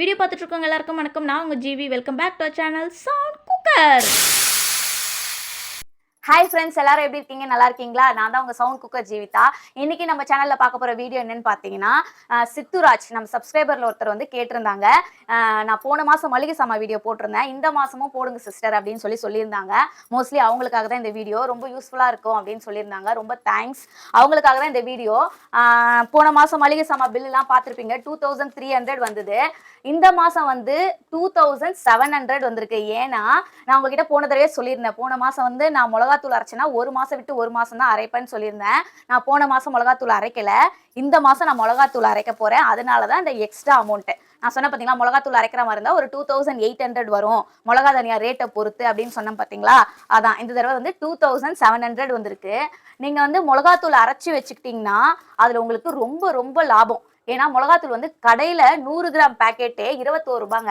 Video பார்த்துட்டு இருக்கவங்க எல்லாருக்கும் வணக்கம். நான் உங்கள் G V. Welcome back to our channel sound cooker. Hi friends, எல்லாரும் எப்படி இருக்கீங்க? நல்லா இருக்கீங்களா? நான் தான் உங்க சவுண்ட் குக்கர் ஜீவிதா. இன்னைக்கு நம்ம சேனல்ல பார்க்க போற வீடியோ என்னன்னு பார்த்தீங்கன்னா, சித்துராஜ் நம்ம சப்ஸ்கிரைபர்ல ஒருத்தர் வந்து கேட்டிருந்தாங்க. நான் போன மாசம் மளிகை சாமான் வீடியோ போட்டிருந்தேன், இந்த மாசமும் போடுங்க சிஸ்டர் அப்படின்னு சொல்லியிருந்தாங்க. மோஸ்ட்லி அவங்களுக்காக தான் இந்த வீடியோ ரொம்ப யூஸ்ஃபுல்லா இருக்கும் அப்படின்னு சொல்லியிருந்தாங்க. ரொம்ப தேங்க்ஸ். அவங்களுக்காக தான் இந்த வீடியோ. போன மாசம் மளிகை சாமான் பில்லுலாம் பார்த்துருப்பீங்க, 2300 வந்தது. இந்த மாசம் வந்து 2700 வந்திருக்கு. ஏன்னா நான் உங்ககிட்ட போன தடவை சொல்லியிருந்தேன், போன மாசம் வந்து நான் மிளகாத்தூள் அரைச்சேன்னா ஒரு மாசம் விட்டு ஒரு மாசம் தான் அரைப்பேன்னு சொல்லியிருந்தேன். நான் போன மாசம் மிளகாத்தூள் அரைக்கல, இந்த மாசம் நான் மிளகாத்தூள் அரைக்க போறேன். அதனாலதான் இந்த எக்ஸ்ட்ரா அமௌண்ட் நான் சொன்ன பாத்தீங்களா. மிளகாத்தூள் அரைக்கிற மாதிரி இருந்தா ஒரு 2800 வரும், மிளகா தனியா ரேட்டை பொறுத்து அப்படின்னு சொன்னேன் பாத்தீங்களா. அதான் இந்த தடவை வந்து 2700 வந்திருக்கு. நீங்க வந்து மிளகாத்தூள் அரைச்சி வச்சுக்கிட்டீங்கன்னா அதுல உங்களுக்கு ரொம்ப ரொம்ப லாபம். ஏன்னா மிளகாத்தூள் வந்து கடையில 100 கிராம் பேக்கெட்டே 21 ரூபாங்க.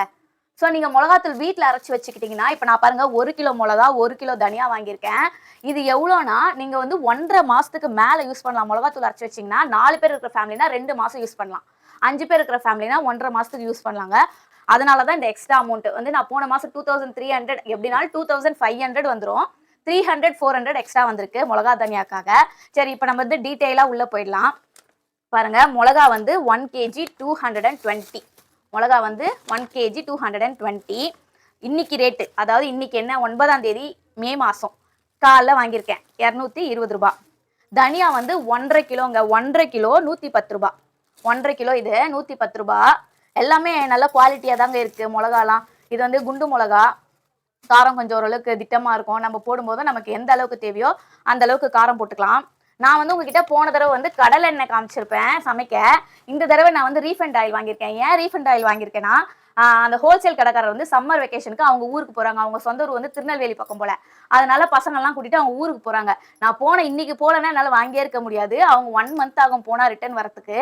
ஸோ நீங்கள் மிளகாத்தூள் வீட்டில் அரைச்சி வச்சுக்கிட்டிங்கன்னா, இப்போ நான் பாருங்கள் 1 கிலோ மிளகா 1 கிலோ தனியா வாங்கியிருக்கேன். இது எவ்வளோனா நீங்கள் வந்து 1.5 மாதத்துக்கு மேலே யூஸ் பண்ணலாம். மிளகாத்தூள் அரைச்சி வச்சிங்கன்னா 4 பேர் இருக்கிற ஃபேமிலினா 2 மாதம் யூஸ் பண்ணலாம், 5 பேர் இருக்கிற ஃபேமிலினா 1.5 மாதத்துக்கு யூஸ் பண்ணலாங்க. அதனால தான் இந்த எக்ஸ்ட்ரா அமௌண்ட் வந்து நான் போன மாதம் 2300 எப்படினாலும் 2500 வந்துடும். 300 400 எக்ஸ்ட்ரா வந்திருக்கு மிளகா தனியாக்காக. சரி, இப்போ நம்ம வந்து டீட்டெயிலாக உள்ளே போயிடலாம். பாருங்க, மிளகா வந்து 1 kg 220. மிளகா வந்து 1 kg 220. இன்னைக்கு ரேட்டு, அதாவது இன்னைக்கு என்ன 9ஆம் தேதி மே மாதம், காலைல வாங்கியிருக்கேன் 220 ரூபா. தனியா வந்து 1.5 கிலோங்க, 1.5 கிலோ 110 ரூபா. 1.5 கிலோ இது 110 ரூபா. எல்லாமே நல்ல குவாலிட்டியாக தாங்க இருக்குது மிளகாலாம். இது வந்து குண்டு மிளகா, காரம் கொஞ்சம் ஓரளவுக்கு திட்டமாக இருக்கும். நம்ம போடும்போது நமக்கு எந்த அளவுக்கு தேவையோ அந்த அளவுக்கு காரம் போட்டுக்கலாம். நான் வந்து உங்ககிட்ட போன தடவை வந்து கடலை எண்ணெய் காமிச்சிருப்பேன் சமைக்க. இந்த தடவை நான் வந்து ரீஃபண்ட் ஆயில் வாங்கியிருக்கேன். ஏன் ரீஃபண்ட் ஆயில் வாங்கியிருக்கேன்னா, அந்த ஹோல்சேல் கடைக்காரர் வந்து சம்மர் வெக்கேஷனுக்கு அவங்க ஊருக்கு போகிறாங்க. அவங்க சொந்த ஊர் வந்து திருநெல்வேலி பக்கம் போல. அதனால பசங்கள்லாம் கூட்டிட்டு அவங்க ஊருக்கு போகிறாங்க. நான் போன இன்னைக்கு போலன்னா என்னால் வாங்கியே இருக்க முடியாது. அவங்க 1 மந்த் ஆகும் போனால் ரிட்டர்ன் வரத்துக்கு.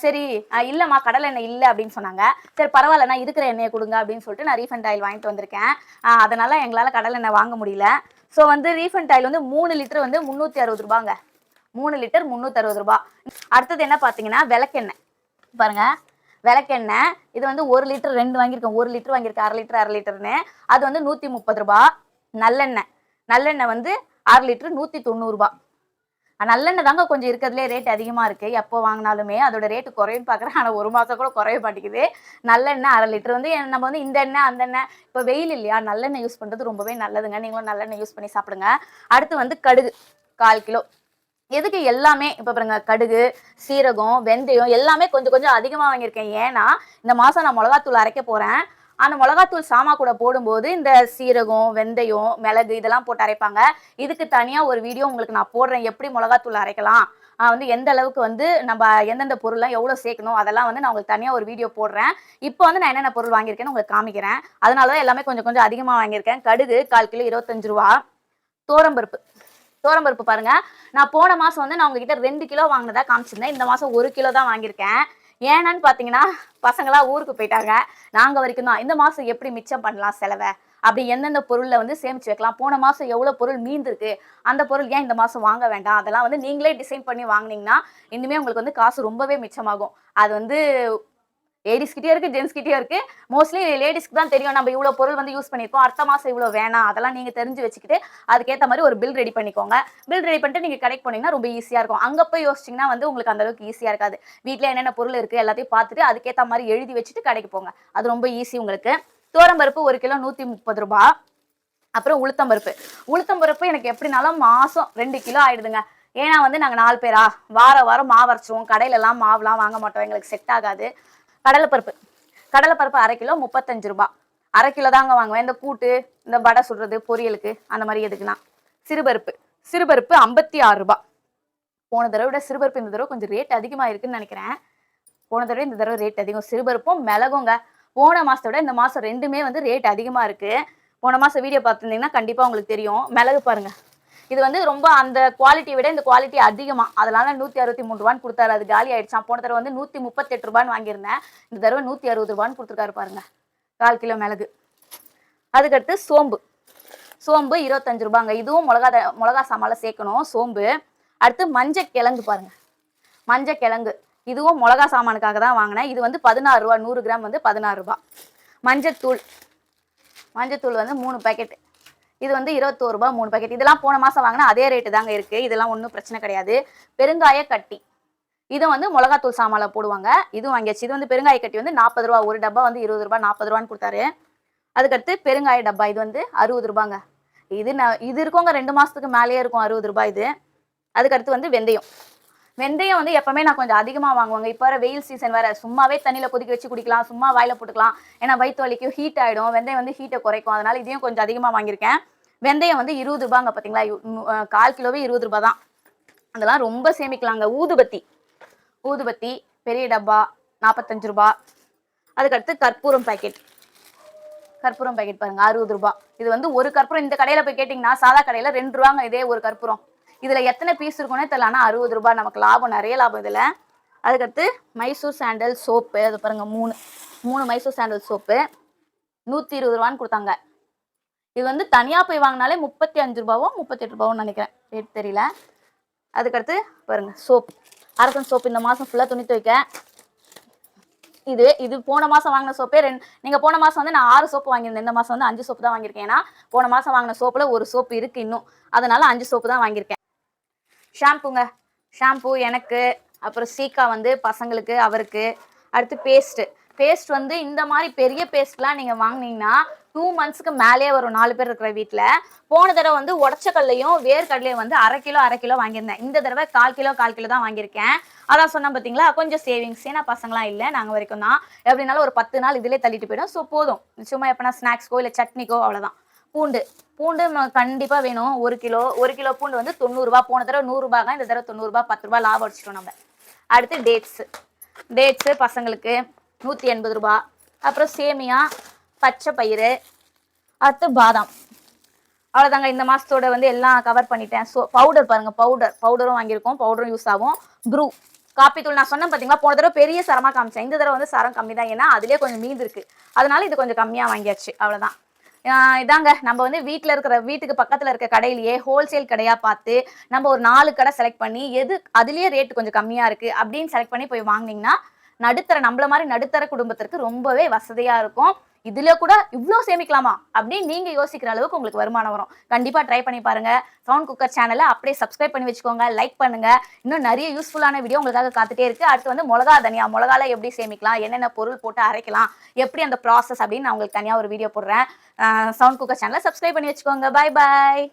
சரி, இல்லைம்மா கடலை எண்ணெய் இல்லை அப்படின்னு சொன்னாங்க. சரி பரவாயில்ல, நான் இருக்கிற எண்ணெயை கொடுங்க அப்படின்னு சொல்லிட்டு நான் ரீஃபண்ட் ஆயில் வாங்கிட்டு வந்திருக்கேன். அதனால எங்களால் கடலை எண்ணெய் வாங்க முடியல. ஸோ வந்து ரீஃபண்ட் ஆயில் வந்து 3 லிட்டர் வந்து 360 ரூபாங்க. 3 லிட்டர் 360 ரூபாய். அடுத்தது என்ன பார்த்தீங்கன்னா விளக்கெண்ணெய். பாருங்க, விளக்கெண்ணெய் இது வந்து 1 லிட்டர் 2 வாங்கியிருக்கேன். 1 லிட்டர் வாங்கியிருக்கேன், அரை லிட்டர்னு. அது வந்து 130 ரூபாய். நல்லெண்ணெய் வந்து 1/2 லிட்டர் 190 ரூபாய். நல்லெண்ணெய் தாங்க கொஞ்சம் இருக்கிறதுலே ரேட் அதிகமாக இருக்குது. எப்போ வாங்கினாலுமே அதோட ரேட்டு குறையும் பார்க்குறேன், ஆனால் ஒரு மாதம் கூட குறைய மாட்டேங்குது. நல்லெண்ணெய் 1/2 லிட்டர் வந்து நம்ம வந்து இந்த எண்ணெய் அந்த எண்ணெய், இப்போ வெயில் இல்லையா, நல்லெண்ணெய் யூஸ் பண்ணுறது ரொம்பவே நல்லதுங்க. நீங்களும் நல்லெண்ணெய் யூஸ் பண்ணி சாப்பிடுங்க. அடுத்து வந்து கடுகு 1/4 கிலோ. எதுக்கு எல்லாமே இப்போ பாருங்க, கடுகு, சீரகம், வெந்தயம் எல்லாமே கொஞ்சம் கொஞ்சம் அதிகமாக வாங்கியிருக்கேன். ஏன்னா இந்த மாதம் நான் மிளகாத்தூள் அரைக்க போகிறேன். அந்த மிளகாத்தூள் சாமா கூட போடும்போது இந்த சீரகம், வெந்தயம், மிளகு இதெல்லாம் போட்டு அரைப்பாங்க. இதுக்கு தனியாக ஒரு வீடியோ உங்களுக்கு நான் போடுறேன், எப்படி மிளகாத்தூள் அரைக்கலாம், வந்து எந்த அளவுக்கு வந்து நம்ம எந்தெந்த பொருள்லாம் எவ்வளோ சேர்க்கணும், அதெல்லாம் வந்து நான் உங்களுக்கு தனியாக ஒரு வீடியோ போடுறேன். இப்போ வந்து நான் என்னென்ன பொருள் வாங்கியிருக்கேன்னு உங்களுக்கு காமிக்கிறேன். அதனால தான் எல்லாமே கொஞ்சம் கொஞ்சம் அதிகமாக வாங்கியிருக்கேன். கடுகு 1/4 கிலோ 25 ரூபா. தோரம்பருப்பு பாருங்க, நான் போன மாசம் வந்து நான் உங்ககிட்ட 2 கிலோ வாங்கினதா காமிச்சிருந்தேன். இந்த மாசம் 1 கிலோ தான் வாங்கியிருக்கேன். ஏன்னு பாத்தீங்கன்னா, பசங்களா ஊருக்கு போயிட்டாங்க, நாங்க வரைக்கும் தான். இந்த மாசம் எப்படி மிச்சம் பண்ணலாம் செலவை, அப்படி எந்தெந்த பொருள்ல வந்து சேமிச்சு வைக்கலாம், போன மாசம் எவ்வளவு பொருள் மீந்திருக்கு, அந்த பொருள் ஏன் இந்த மாசம் வாங்க வேண்டாம், அதெல்லாம் வந்து நீங்களே டிசைன் பண்ணி வாங்கினீங்கன்னா இனிமே உங்களுக்கு வந்து காசு ரொம்பவே மிச்சமாகும். அது வந்து லேடிஸ் கிட்டே இருக்கு, ஜென்ஸ் கிட்டே இருக்கு. மோஸ்ட்லி லேடிஸ்க்கு தான் தெரியும் நம்ம இவ்வளோ பொருள் வந்து யூஸ் பண்ணியிருக்கோம், அடுத்த மாதம் இவ்வளோ வேணாம், அதெல்லாம் நீங்கள் தெரிஞ்சு வச்சுக்கிட்டு அதுக்கேற்ற மாதிரி ஒரு பில் ரெடி பண்ணிக்கோங்க. பில் ரெடி பண்ணிட்டு நீங்கள் கடைக்கு போனீங்கன்னா ரொம்ப ஈஸியாக இருக்கும். அங்கே போய் யோசிச்சிங்கன்னா வந்து உங்களுக்கு அந்த அளவுக்கு ஈஸியாக இருக்காது. வீட்டில் என்னென்ன பொருள் இருக்குது எல்லாத்தையும் பார்த்துட்டு அதுக்கேற்ற மாதிரி எழுதி வச்சுட்டு கடைக்கு போங்க, அது ரொம்ப ஈஸி உங்களுக்கு. தோரம்பருப்பு 1 கிலோ 130 ரூபா. அப்புறம் உளுத்தம்பருப்பு எனக்கு எப்படினாலும் மாதம் 2 கிலோ ஆயிடுதுங்க. ஏன்னா வந்து நாங்கள் 4 பேரா, வாரம் மாவு அரைச்சிடுவோம். கடையிலலாம் மாவுலாம் வாங்க மாட்டோம், எங்களுக்கு செட் ஆகாது. கடலைப்பருப்பு 1/2 கிலோ 35 ரூபாய். 1/2 கிலோ தாங்க வாங்குவேன், இந்த கூட்டு, இந்த வடை சுடுறது, பொரியலுக்கு அந்த மாதிரி எதுக்குன்னா. சிறுபருப்பு 56 ரூபாய். போன தடவை விட சிறுபருப்பு இந்த தடவை கொஞ்சம் ரேட் அதிகமாக இருக்குன்னு நினைக்கிறேன். போன தடவை இந்த தடவை ரேட் அதிகம். சிறுபருப்பும் மிளகுங்க போன மாதத்தை விட இந்த மாதம் ரெண்டுமே வந்து ரேட் அதிகமாக இருக்குது. போன மாதம் வீடியோ பார்த்துருந்தீங்கன்னா கண்டிப்பாக உங்களுக்கு தெரியும். மிளகு பாருங்க, இது வந்து ரொம்ப அந்த குவாலிட்டியை விட இந்த குவாலிட்டி அதிகமாக, அதனால 163 ரூபான்னு கொடுத்தாரு. அது காலி ஆயிடுச்சான். போன தடவை வந்து 138 ரூபான்னு வாங்கியிருந்தேன், இந்த தடவை 160 ரூபான்னு கொடுத்துருக்காரு பாருங்க 1/4 கிலோ மிளகு. அதுக்கடுத்து சோம்பு 25 ரூபாங்க. இதுவும் மிளகா சாமால சேர்க்கணும் சோம்பு. அடுத்து மஞ்சக்கிழங்கு பாருங்க, மஞ்சக்கிழங்கு இதுவும் மிளகா சாமானுக்காக தான் வாங்கினேன். இது வந்து 16 ரூபா, 100 கிராம் வந்து 16 ரூபா. மஞ்சத்தூள் வந்து 3 பேக்கெட், இது வந்து 21 ரூபா 3 பேக்கெட். இதெல்லாம் போன மாசம் வாங்கினா அதே ரேட்டு தாங்க இருக்கு. இதெல்லாம் ஒன்றும் பிரச்சனை கிடையாது. பெருங்காய கட்டி, இது வந்து மிளகாத்தூள் சாமான்ல போடுவாங்க. இதுவும் வாங்கியாச்சு. இது வந்து பெருங்காய கட்டி வந்து 40 ரூபா, ஒரு டப்பா வந்து 20 ரூபா 40 ரூபான்னு கொடுத்தாரு. அதுக்கடுத்து பெருங்காய டப்பா, இது வந்து 60 ரூபாங்க. இது இருக்கவங்க 2 மாசத்துக்கு மேலேயே இருக்கும் 60 ரூபாய் இது. அதுக்கடுத்து வந்து வெந்தயம் வந்து எப்பவுமே நான் கொஞ்சம் அதிகமாக வாங்குவாங்க. இப்போ வர வெயில் சீசன் வேற, சும்மாவே தண்ணியில் கொதிக்க வச்சு குடிக்கலாம், சும்மா வாயில போட்டுக்கலாம். ஏன்னா வயிற்று வலிக்கும், ஹீட் ஆகிடும். வெந்தயம் வந்து ஹீட்டை குறைக்கும். அதனால இதையும் கொஞ்சம் அதிகமாக வாங்கியிருக்கேன். வெந்தயம் வந்து 20 ரூபாங்க. பார்த்தீங்களா, 1/4 கிலோவே 20 ரூபா தான். அதெல்லாம் ரொம்ப சேமிக்கலாங்க. ஊதுபத்தி பெரிய டப்பா 45 ரூபா. அதுக்கடுத்து கற்பூரம் பாக்கெட் பாருங்க 60 ரூபா. இது வந்து ஒரு கற்பூரம் இந்த கடையில் போய் கேட்டிங்கன்னா சாதா கடையில் 2 ரூபாங்க இதே ஒரு கற்பூரம். இதுல எத்தனை பீஸ் இருக்கும்னே தெரியல. ஆனா 60 ரூபாய், நமக்கு லாபம், நிறைய லாபம் இதுல. அதுக்கடுத்து மைசூர் சாண்டல் சோப்பு, அது பாருங்க 3 மைசூர் சாண்டல் சோப்பு 120 ரூபான்னு கொடுத்தாங்க. இது வந்து தனியா போய் வாங்கினாலே 35 ரூபாவோ 38 ரூபாவோ நினைக்கிறேன், ரேட் தெரியல. அதுக்கடுத்து பாருங்க சோப், அரசன் சோப்பு. இந்த மாசம் ஃபுல்லா துணி துவைக்க. இது போன மாசம் வாங்கின சோப்பே நீங்க போன மாசம் வந்து நான் 6 சோப்பு வாங்கியிருந்தேன். இந்த மாசம் வந்து 5 சோப்பு தான் வாங்கியிருக்கேன். ஏன்னா போன மாசம் வாங்கின சோப்புல ஒரு சோப்பு இருக்கு இன்னும், அதனால 5 சோப்பு தான் வாங்கியிருக்கேன். ஷாம்பு எனக்கு, அப்புறம் சீக்கா வந்து பசங்களுக்கு அவருக்கு. அடுத்து பேஸ்ட் வந்து இந்த மாதிரி பெரிய பேஸ்ட்லாம் நீங்கள் வாங்கினீங்கன்னா 2 மந்த்ஸ்க்கு மேலே வரும். 4 பேர் இருக்கிற வீட்டில். போன தடவை வந்து உடச்சக்கல்லையும் வேர்க்கடலையும் வந்து அரை கிலோ வாங்கியிருந்தேன். இந்த தடவை 1/4 கிலோ தான் வாங்கியிருக்கேன். அதான் சொன்னேன் பார்த்தீங்களா, கொஞ்சம் சேவிங்ஸ். ஏன்னா பசங்களாம் இல்லை, நாங்கள் வரைக்கும் தான். எப்படினாலும் ஒரு 10 நாள் இதிலே தள்ளிட்டு போயிடும். ஸோ போதும், சும்மா எப்போனா ஸ்நாக்ஸ்க்கோ இல்லை சட்னிக்கோ, அவ்வளோதான். பூண்டு கண்டிப்பாக வேணும். 1 கிலோ பூண்டு வந்து 90 ரூபா. போன தடவை 100 ரூபாய், இந்த தடவை 90 ரூபாய், 10 ரூபாய் லாபம் அடிச்சிட்டோம் நம்ம. அடுத்து டேட்ஸு பசங்களுக்கு 180 ரூபாய். அப்புறம் சேமியா, பச்சை பயிறு, அடுத்து பாதாம். அவ்வளோதாங்க. இந்த மாதத்தோட வந்து எல்லாம் கவர் பண்ணிட்டேன். ஸோ பவுடர் பாருங்க, பவுடரும் வாங்கியிருக்கோம். பவுடரும் யூஸ் ஆகும். ப்ரூ காப்பி தூள் நான் சொன்னேன் பார்த்தீங்களா, போன தடவை பெரிய சரமாக காமிச்சேன். இந்த தடவை வந்து சரம் கம்மி தான். ஏன்னா அதுலேயே கொஞ்சம் மீது இருக்கு, அதனால இது கொஞ்சம் கம்மியாக வாங்கியாச்சு. அவ்வளோதான். இதாங்க, நம்ம வந்து வீட்டுக்கு பக்கத்தில் இருக்க கடையிலேயே ஹோல்சேல் கடையாக பார்த்து நம்ம ஒரு 4 கடை செலக்ட் பண்ணி எது அதுலேயே ரேட் கொஞ்சம் கம்மியாக இருக்குது அப்படின்னு செலக்ட் பண்ணி போய் வாங்கினீங்கன்னா நம்மள மாதிரி நடுத்தர குடும்பத்திற்கு ரொம்பவே வசதியாக இருக்கும். இதுல கூட இவ்வளோ சேமிக்கலாமா அப்படின்னு நீங்க யோசிக்கிற அளவுக்கு உங்களுக்கு வருமானம் வரும். கண்டிப்பா ட்ரை பண்ணி பாருங்க. சவுண்ட் குக்கர் சேனலை அப்படியே சப்ஸ்கிரைப் பண்ணி வச்சுக்கோங்க, லைக் பண்ணுங்க. இன்னும் நிறைய யூஸ்ஃபுல்லான வீடியோ உங்களுக்காக காத்துட்டே இருக்கு. அடுத்து வந்து மிளகால எப்படி சேமிக்கலாம், என்னென்ன பொருள் போட்டு அரைக்கலாம், எப்படி அந்த ப்ராசஸ் அப்படின்னு நான் உங்களுக்கு தனியாக ஒரு வீடியோ போடுறேன். சவுண்ட் குக்கர் சேனலை சப்ஸ்கிரைப் பண்ணி வச்சுக்கோங்க. பாய் பாய்.